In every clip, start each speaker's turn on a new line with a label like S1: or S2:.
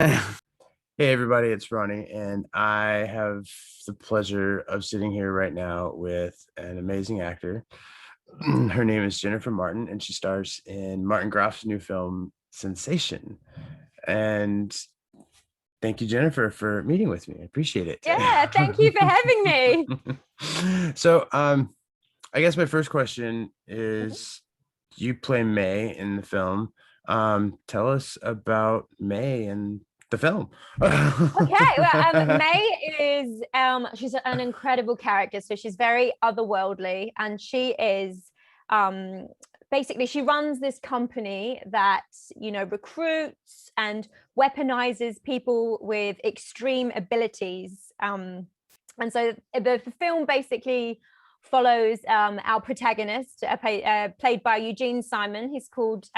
S1: Hey everybody, it's Ronnie, and I have the pleasure of sitting here right now with an amazing actor. Her name is Jennifer Martin, and she stars in Martin Grof's new film, Sensation. And thank you, Jennifer, for meeting with me. I appreciate it.
S2: Yeah, thank you for having me.
S1: So, I guess my first question is, you play May in the film. Tell us about May and the film.
S2: Okay, well, May is she's an incredible character. So she's very otherworldly, and she is um basically she runs this company that recruits and weaponizes people with extreme abilities. And so the film basically follows our protagonist, played by Eugene Simon. He's called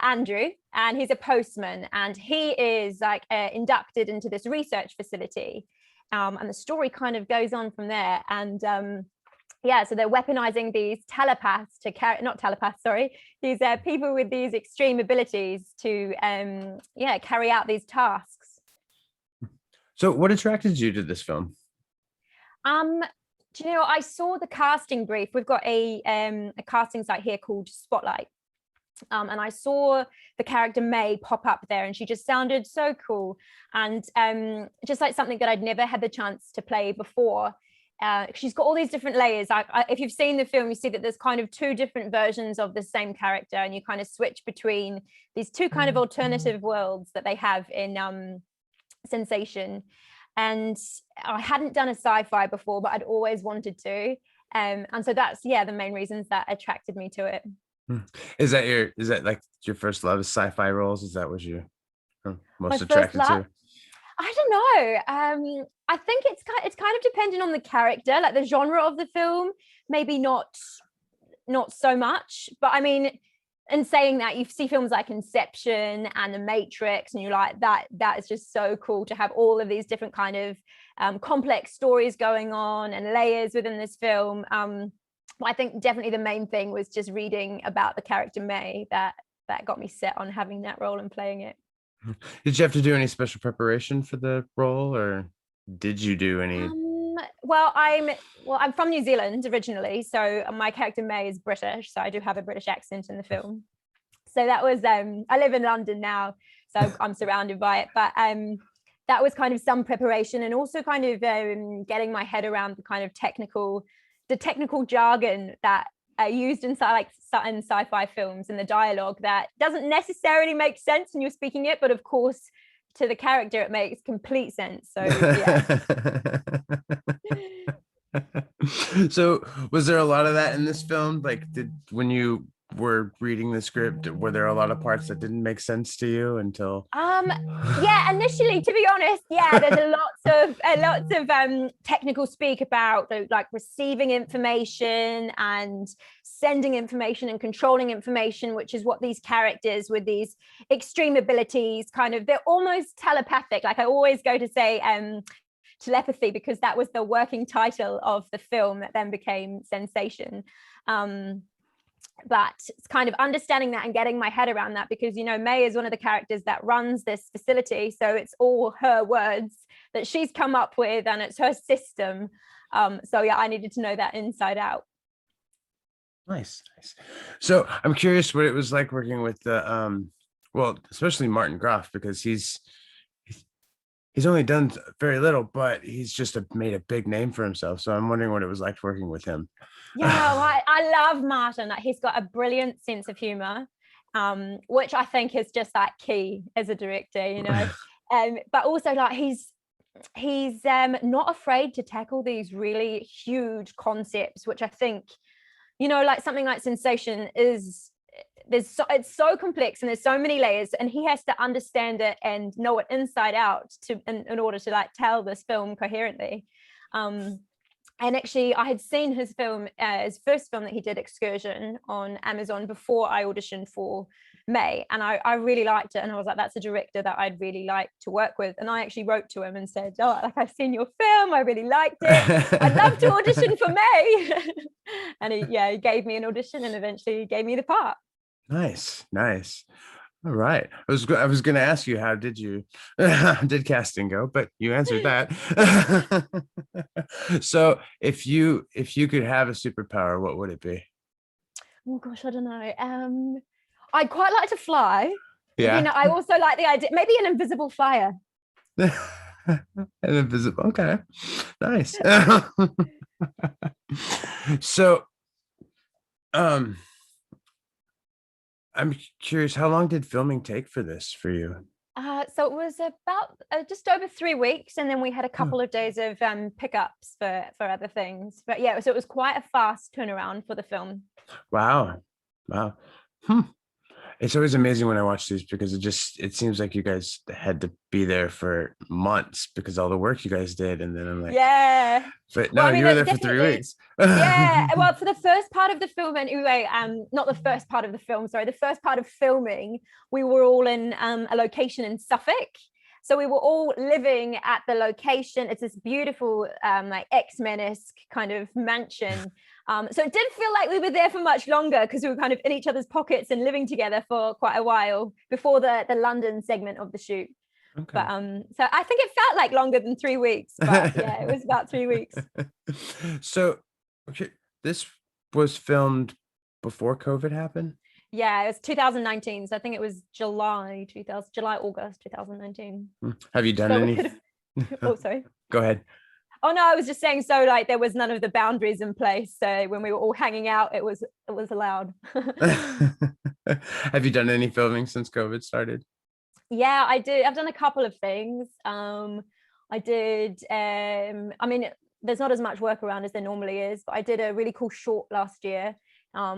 S2: Andrew, and he's a postman, and he is like inducted into this research facility. And the story kind of goes on from there. And yeah, so they're weaponizing these telepaths to carry, not telepaths, sorry, these people with these extreme abilities to carry out these tasks.
S1: So, what attracted you to this film?
S2: Um, do you know, I saw the casting brief. We've got a casting site here called Spotlight. And I saw the character May pop up there, and she just sounded so cool, and just like something that I'd never had the chance to play before. She's got all these different layers. If you've seen the film, you see that there's kind of two different versions of the same character, and you kind of switch between these two kind of alternative worlds that they have in Sensation. And I hadn't done a sci-fi before, but I'd always wanted to. And so that's, yeah, the main reasons that attracted me to it.
S1: Is that like your first love is sci-fi roles? Is that what you are
S2: My
S1: most
S2: first
S1: attracted
S2: love,
S1: to?
S2: I don't know. I think it's kind of dependent on the character, like the genre of the film, maybe not so much. But I mean, in saying that, you see films like Inception and The Matrix, and you're like, that is just so cool to have all of these different kind of complex stories going on and layers within this film. I think definitely the main thing was just reading about the character May that got me set on having that role and playing it.
S1: Did you have to do any special preparation for the role, or did you do any?
S2: Well, I'm from New Zealand originally, so my character May is British, so I do have a British accent in the film. So that was I live in London now, so I'm surrounded by it. But that was kind of some preparation, and also kind of getting my head around the technical jargon that are used in sci-fi films, and the dialogue that doesn't necessarily make sense when you're speaking it, but of course to the character it makes complete sense. So yeah.
S1: So, was there a lot of that in this film? Like, did when you were reading the script, were there a lot of parts that didn't make sense to you until?
S2: Yeah, initially, to be honest, yeah, there's a lots of technical speak about like receiving information and sending information and controlling information, which is what these characters with these extreme abilities kind of, they're almost telepathic. Like I always go to say telepathy, because that was the working title of the film that then became Sensation. But it's kind of understanding that and getting my head around that, because May is one of the characters that runs this facility, so it's all her words that she's come up with, and it's her system. So yeah, I needed to know that inside out.
S1: Nice, nice. So, I'm curious what it was like working with the well, especially Martin Grof, because he's only done very little, but he's just made a big name for himself. So I'm wondering what it was like working with him.
S2: Yeah, I love Martin. Like, he's got a brilliant sense of humor, which I think is just that key as a director. But also, like, he's not afraid to tackle these really huge concepts, which I think, like something like Sensation is, it's so complex and there's so many layers, and he has to understand it and know it inside out in order to like tell this film coherently. And actually, I had seen his first film that he did, Excursion, on Amazon before I auditioned for May, and I really liked it, and I was like, that's a director that I'd really like to work with. And I actually wrote to him and said, oh, like, I've seen your film, I really liked it, I'd love to audition for May. And he gave me an audition, and eventually he gave me the part.
S1: Nice, nice. All right. I was going to ask you, how did you did casting go, but you answered that. So if you could have a superpower, what would it be?
S2: Oh gosh, I don't know. I'd quite like to fly. You
S1: Yeah.
S2: know, I also like the idea, maybe an invisible flyer.
S1: An invisible. Okay. Nice. So um I'm curious, how long did filming take for this for you?
S2: So it was about just over 3 weeks, and then we had a
S1: Oh,
S2: couple of days of pickups for other things. But yeah, so it was quite a fast turnaround for the film.
S1: wow. Wow. Hmm. It's always amazing when I watch these because it seems like you guys had to be there for months because all the work you guys did. And then I'm like,
S2: Yeah.
S1: but
S2: Well,
S1: no,
S2: I mean,
S1: you were
S2: it
S1: there for three
S2: definitely.
S1: weeks.
S2: Yeah. Well, for the first part of the film, anyway, not the first part of the film. Sorry, the first part of filming, we were all in a location in Suffolk. So we were all living at the location. It's this beautiful, like X-Men-esque kind of mansion. So it didn't feel like we were there for much longer because we were kind of in each other's pockets and living together for quite a while before the London segment of the shoot. But
S1: Okay.
S2: so I think it felt like longer than 3 weeks, but yeah, it was about 3 weeks.
S1: So, okay, this was filmed before COVID happened.
S2: Yeah, it was 2019. So I think it was July 2000, July, August 2019.
S1: Have you done
S2: So we
S1: any?
S2: could have, oh, sorry.
S1: Go ahead.
S2: Oh no, I was just saying, so like there was none of the boundaries in place. So when we were all hanging out, it was allowed.
S1: Have you done any filming since COVID started?
S2: Yeah, I did. I've done a couple of things. I did. I mean, there's not as much work around as there normally is, but I did a really cool short last year,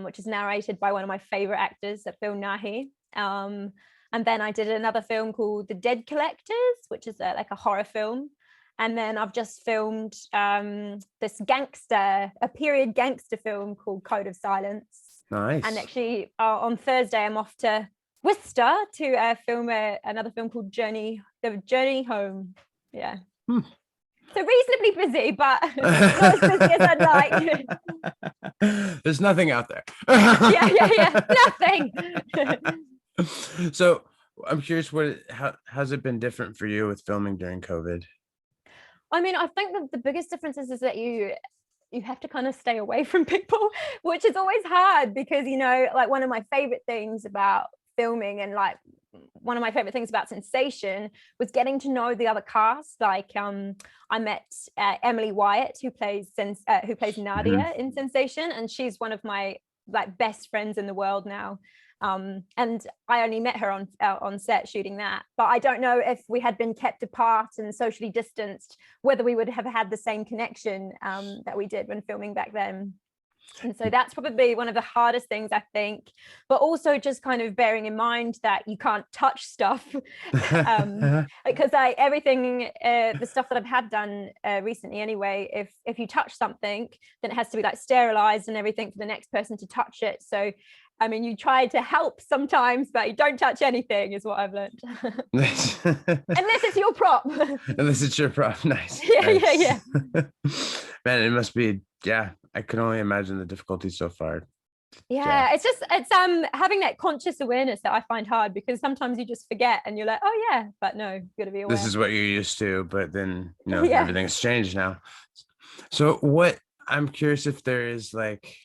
S2: which is narrated by one of my favorite actors, Phil Nahi. And then I did another film called The Dead Collectors, which is like a horror film. And then I've just filmed this a period gangster film called Code of Silence. And
S1: Nice.
S2: actually, on Thursday, I'm off to Worcester to film another film called The Journey Home. Yeah.
S1: Hmm.
S2: So reasonably busy, but not as busy as I'd like.
S1: There's nothing out there.
S2: Yeah, nothing.
S1: So I'm curious, how's it been different for you with filming during COVID?
S2: I mean, I think that the biggest difference is that you have to kind of stay away from people, which is always hard because, like one of my favorite things about filming and like one of my favorite things about Sensation was getting to know the other cast. Like I met Emily Wyatt, who plays Nadia in Sensation, and she's one of my like best friends in the world now. And I only met her on set shooting that, but I don't know if we had been kept apart and socially distanced, whether we would have had the same connection that we did when filming back then. And so that's probably one of the hardest things, I think, but also just kind of bearing in mind that you can't touch stuff because everything, the stuff that I've had done recently anyway, if you touch something, then it has to be like sterilized and everything for the next person to touch it. So I mean, you try to help sometimes, but you don't touch anything, is what I've learned. Unless it's your prop.
S1: Unless it's your prop. Nice.
S2: Yeah,
S1: Nice.
S2: yeah.
S1: Man, it must be, yeah, I can only imagine the difficulty so far.
S2: Yeah, it's having that conscious awareness that I find hard because sometimes you just forget and you're like, oh yeah, but no, you got to be aware.
S1: This is what you're used to, but then,
S2: Yeah.
S1: everything's changed now. So I'm curious if there is like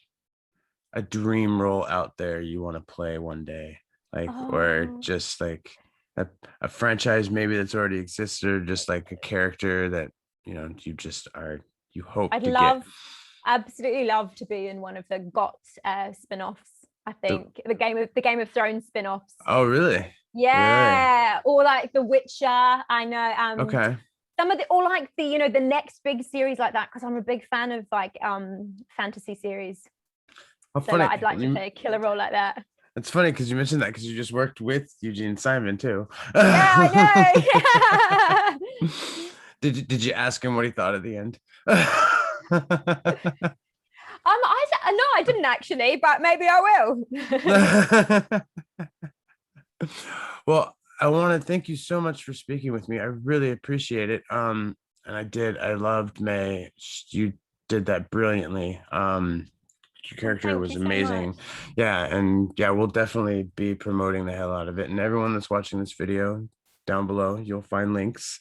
S1: a dream role out there you want to play one day, like, or just like a franchise maybe that's already existed, or just like a character that you hope
S2: I'd
S1: to get.
S2: Absolutely love to be in one of the GOT spin-offs. I think the Game of Thrones spin-offs.
S1: Oh, really?
S2: Yeah,
S1: Really?
S2: or like The Witcher. I know.
S1: Okay.
S2: Some of or like the next big series like that, because I'm a big fan of like fantasy series.
S1: How
S2: So
S1: funny.
S2: like, I'd like to play a killer role like that.
S1: It's funny because you mentioned that because you just worked with Eugene Simon too.
S2: Yeah, I know. Yeah.
S1: Did you ask him what he thought at the end?
S2: No, I didn't actually, but maybe I
S1: will. Well, I want to thank you so much for speaking with me. I really appreciate it. And I loved May. You did that brilliantly. your character
S2: Thank
S1: was
S2: you so
S1: amazing.
S2: much.
S1: Yeah, and yeah, we'll definitely be promoting the hell out of it. And everyone that's watching this video, down below, you'll find links.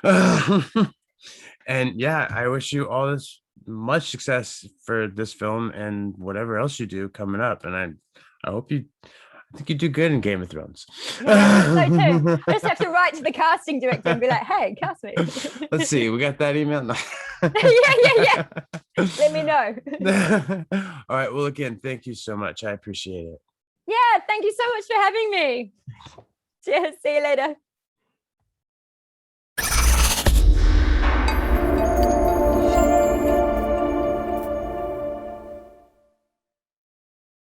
S1: And yeah, I wish you all this much success for this film and whatever else you do coming up. And I hope I think you do good in Game of Thrones.
S2: Yeah, I hope so too. I just have to write to the casting director and be like, hey, cast me.
S1: Let's see, we got that email. No.
S2: Yeah. Let me know.
S1: All right. Well, again, thank you so much. I appreciate it.
S2: Yeah, thank you so much for having me. Cheers. See you later.